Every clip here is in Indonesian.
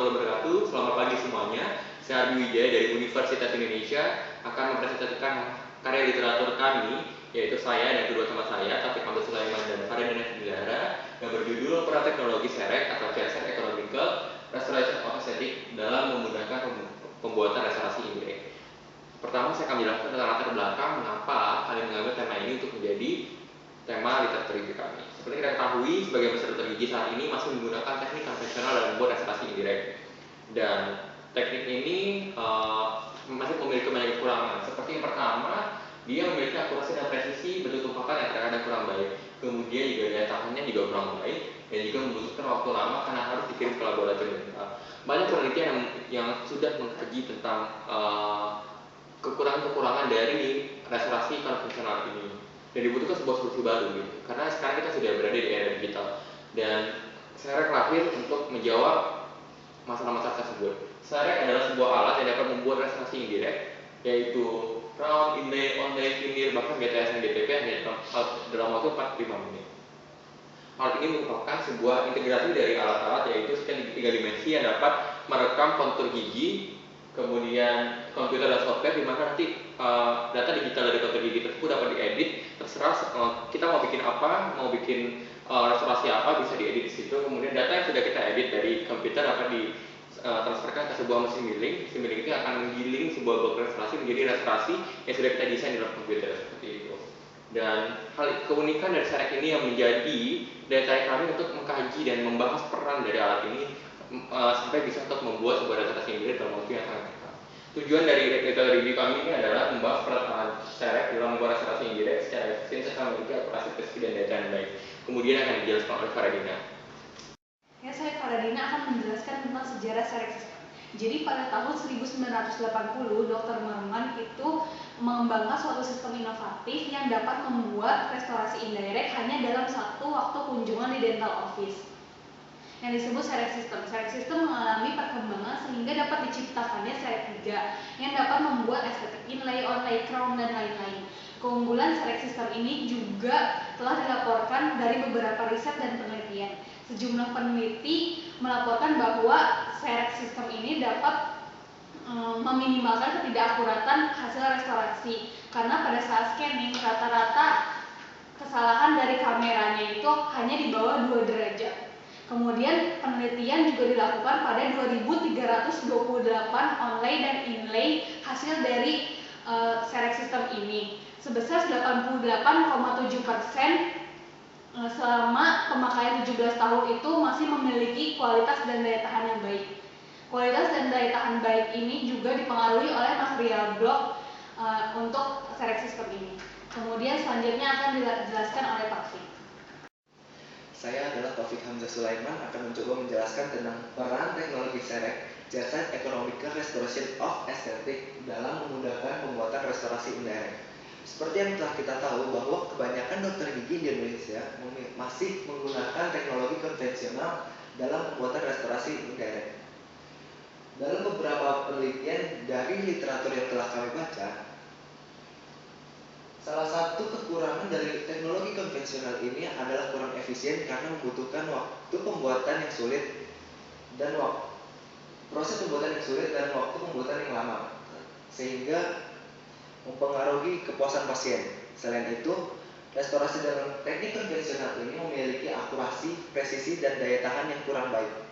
warahmatullahi wabarakatuh. Selamat pagi semuanya. Saya Ardi Wijaya dari Universitas Indonesia akan mempresentasikan karya literatur kami, yaitu saya dan kedua teman saya, Taufik Hamzah Sulaiman dan Faridina Negara, yang berjudul Peran Teknologi Serek atau CSR Economical Restoration of Aesthetic dalam memudahkan pembuatan restorasi indirect. Pertama, saya akan menjelaskan tentang latar belakang mengapa kami mengambil tema ini untuk menjadi tema literatur gigi kami. Seperti kita ketahui, sebagai peserta gigi saat ini masih menggunakan teknik konvensional dalam membuat restorasi indirect. Dan teknik ini masih memiliki banyak kekurangan. Seperti yang pertama, dia memiliki akurasi dan presisi bentuk tumpahan yang terkadang kurang baik. Kemudian juga daya tahannya juga kurang baik dan juga membutuhkan waktu lama karena harus dikirim ke laboratorium dental. Banyak penelitian yang sudah mengkaji tentang kekurangan-kekurangan dari restorasi konvensional ini dan dibutuhkan sebuah solusi baru gitu. Karena sekarang kita sudah berada di era digital dan Serek lahir untuk menjawab masalah-masalah tersebut. Serek adalah sebuah alat yang dapat membuat restorasi indirect, yaitu crown, inlay, onlay, veneer, bahkan GTS dan GTP dalam waktu 45 menit. Hal ini merupakan sebuah integrasi dari alat-alat, yaitu scan 3 dimensi yang dapat merekam kontur gigi, kemudian komputer dan software, di mana nanti data digital dari kontur gigi tersebut dapat diedit. Terserah kita mau bikin apa, mau bikin restorasi apa, bisa diedit di situ. Kemudian data yang sudah kita edit dari komputer dapat transferkan ke sebuah mesin milling. Mesin milling itu akan menggiling sebuah blok restorasi menjadi restorasi yang sudah kita desain di dalam komputer seperti itu. Dan keunikan dari Serek ini yang menjadi daya tarik kami untuk mengkaji dan membahas peran dari alat ini sampai bisa untuk membuat sebuah restorasi indirect dalam waktu yang sangat dekat. Tujuan dari editorial review kami ini adalah membahas peran Serek dalam membuat restorasi indirect secara efisien serta memiliki akurasi presisi dan data yang baik. Kemudian akan dijelaskan oleh Faridina. Ya, saya Faridina akan menjelaskan tentang sejarah Serek System. Jadi pada tahun 1980, Dr. Merman itu mengembangkan suatu sistem inovatif yang dapat membuat restorasi indirect hanya dalam satu waktu kunjungan di dental office, yang disebut Serek System. Serek System mengalami perkembangan sehingga dapat diciptakannya Serek 3 yang dapat membuat estetik inlay, onlay, crown, dan lain-lain. Keunggulan Serek System ini juga telah dilaporkan dari beberapa riset dan penelitian. Sejumlah peneliti melaporkan bahwa Serek System ini dapat meminimalkan ketidakakuratan hasil restorasi, karena pada saat scanning rata-rata kesalahan dari kameranya itu hanya di bawah 2 derajat. Kemudian penelitian juga dilakukan pada 2328 onlay dan inlay hasil dari Serek System ini sebesar 88,7%. Selama pemakaian 17 tahun itu masih memiliki kualitas dan daya tahan yang baik. Kualitas dan daya tahan baik ini juga dipengaruhi oleh material blok untuk Serek System ini. Kemudian selanjutnya akan dijelaskan oleh Taufik. Saya adalah Taufik Hamzah Sulaiman akan mencoba menjelaskan tentang peran teknologi Serek, CSR Economical Restoration of Aesthetic dalam memudahkan pembuatan restorasi indirect. Seperti yang telah kita tahu bahwa kebanyakan dokter gigi di Indonesia masih menggunakan teknologi konvensional dalam pembuatan restorasi indirect. Dalam beberapa penelitian dari literatur yang telah kami baca, salah satu kekurangan dari teknologi konvensional ini adalah kurang efisien karena membutuhkan waktu pembuatan yang sulit dan proses pembuatan yang sulit dan waktu pembuatan yang lama, sehingga mempengaruhi kepuasan pasien. Selain itu, restorasi dalam teknik konvensional ini memiliki akurasi, presisi, dan daya tahan yang kurang baik.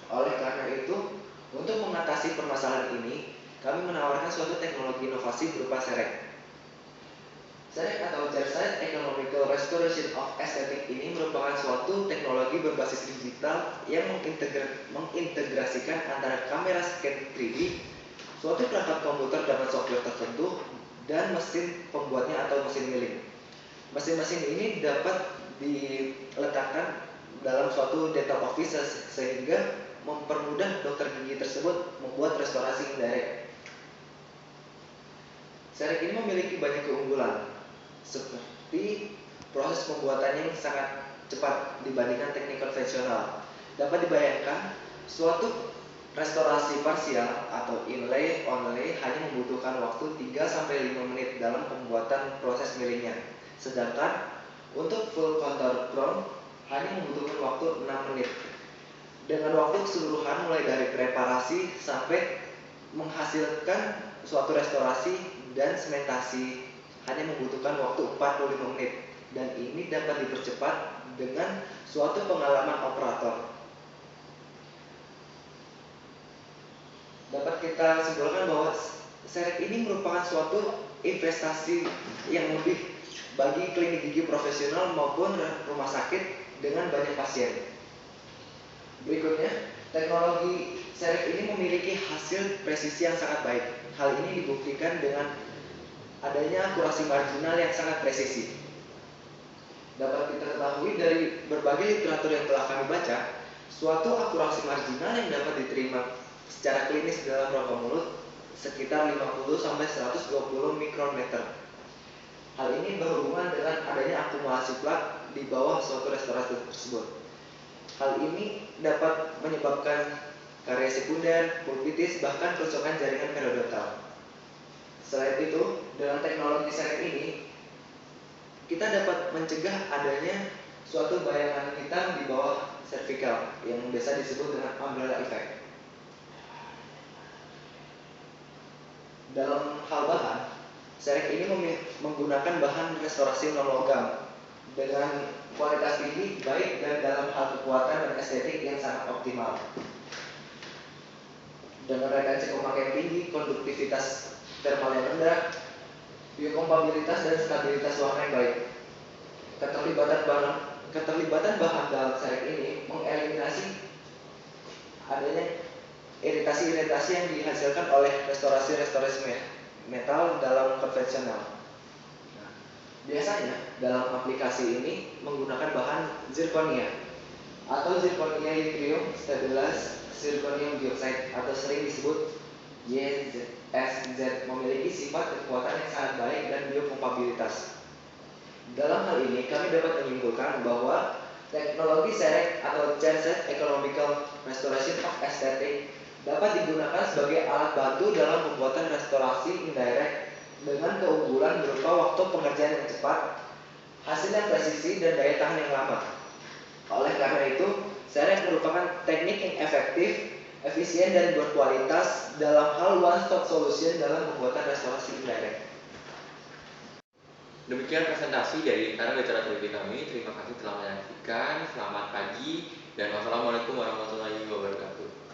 Oleh karena itu, untuk mengatasi permasalahan ini, kami menawarkan suatu teknologi inovasi berupa Serek. Serek atau CSR Economical Restoration of Aesthetic ini merupakan suatu teknologi berbasis digital yang mengintegrasikan antara kamera scan 3D, suatu perangkat komputer dengan software tertentu, dan mesin pembuatnya atau mesin milling. Mesin-mesin ini dapat diletakkan dalam suatu dental office sehingga mempermudah dokter gigi tersebut membuat restorasi indirect. Serek ini memiliki banyak keunggulan, seperti proses pembuatannya yang sangat cepat dibandingkan teknik konvensional. Dapat dibayangkan, suatu restorasi parsial atau inlay onlay hanya membutuhkan waktu 3-5 menit dalam pembuatan proses millingnya. Sedangkan untuk full contour crown hanya membutuhkan waktu 6 menit. dengan waktu keseluruhan mulai dari preparasi sampai menghasilkan suatu restorasi dan sementasi hanya membutuhkan waktu 45 menit, dan ini dapat dipercepat dengan suatu pengalaman operator. Dapat kita simpulkan bahwa Serek ini merupakan suatu investasi yang lebih bagi klinik gigi profesional maupun rumah sakit dengan banyak pasien. Berikutnya, teknologi Serek ini memiliki hasil presisi yang sangat baik. Hal ini dibuktikan dengan adanya akurasi marginal yang sangat presisi. Dapat kita ketahui dari berbagai literatur yang telah kami baca, suatu akurasi marginal yang dapat diterima secara klinis dalam rongga mulut sekitar 50-120 mikrometer. Hal ini berhubungan dengan adanya akumulasi plak di bawah suatu restorasi tersebut. Hal ini dapat menyebabkan karya sekunder, pulpitis, bahkan kerusakan jaringan periodontal. Selain itu, dengan teknologi Serek ini, kita dapat mencegah adanya suatu bayangan hitam di bawah cervical yang biasa disebut dengan umbrella effect. Dalam hal bahan, Serek ini menggunakan bahan restorasi non logam dengan kualitas tinggi, baik dan dalam hal kekuatan dan estetik yang sangat optimal. Dengan retensi pemakaian tinggi, konduktivitas thermal yang rendah, biokompatibilitas dan stabilitas warna yang baik. Keterlibatan bahan dalam Serek ini mengeliminasi adanya iritasi-iritasi yang dihasilkan oleh restorasi-restorasi metal dalam konvensional. Biasanya dalam aplikasi ini menggunakan bahan zirconia atau zirconia yttrium stabilis zirconium dioxide atau sering disebut YZSZ, memiliki sifat kekuatan yang sangat baik dan biokompatibilitas. Dalam hal ini kami dapat menyimpulkan bahwa teknologi Serek atau Changed Economical Restoration of Aesthetic dapat digunakan sebagai alat bantu dalam pembuatan restorasi indirect dengan keunggulan berupa waktu pengerjaan yang cepat, hasil yang presisi, dan daya tahan yang lama. Oleh karena itu, Serek merupakan teknik yang efektif, efisien, dan berkualitas dalam hal one-stop solution dalam pembuatan restorasi indirect. Demikian presentasi dari lingkaran literatur kami. Terima kasih telah menyaksikan. Selamat pagi dan wassalamualaikum warahmatullahi wabarakatuh.